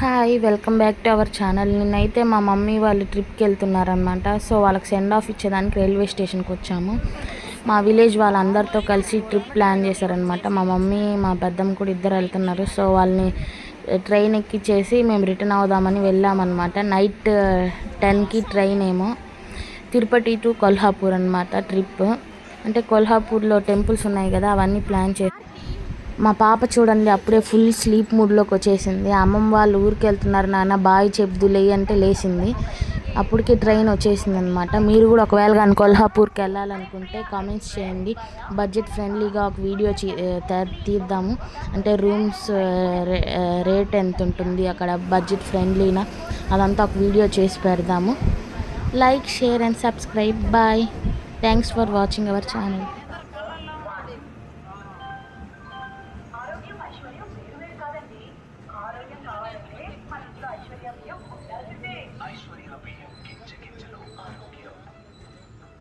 Hi welcome back to our channel. నిన్నైతే మా mummy వాళ్ళు ట్రిప్కి వెళ్తున్నారనమాట. సో వాళ్ళకి సెండ్ ఆఫ్ ఇచ్చేదానికి రైల్వే స్టేషన్కి వచ్చాము. మా విలేజ్ వాళ్ళందరితో కలిసి ట్రిప్ ప్లాన్ చేశారనమాట. మా మమ్మీ మా పెద్దమ్మ కూడా ఇద్దరు వెళ్తున్నారు. సో వాళ్ళని ట్రైన్ ఎక్కిచ్చేసి మేము రిటర్న్ అవుదామని వెళ్ళామన్నమాట. నైట్ 10కి ట్రైన్ ఏమో. తిరుపతి టు కొల్హాపూర్ అనమాట ట్రిప్. అంటే కొల్హాపూర్లో టెంపుల్స్ ఉన్నాయి కదా, అవన్నీ ప్లాన్ చేసి మా పాప చూడండి అప్పుడే ఫుల్ స్లీప్ మూడ్లోకి వచ్చేసింది. అమ్మమ్మ వాళ్ళు ఊరికి వెళ్తున్నారు నాన్న బాయ్ చెప్దులే అంటే లేచింది. అప్పటికే ట్రైన్ వచ్చేసింది అనమాట. మీరు కూడా ఒకవేళ కానీ కొల్హాపూర్కి వెళ్ళాలనుకుంటే కామెంట్స్ చేయండి. బడ్జెట్ ఫ్రెండ్లీగా ఒక వీడియో తీద్దాము. అంటే రూమ్స్ రేట్ ఎంత ఉంటుంది అక్కడ, బడ్జెట్ ఫ్రెండ్లీనా, అదంతా ఒక వీడియో చేసి పెడదాము. Like, share and subscribe. Bye. Thanks for watching our channel.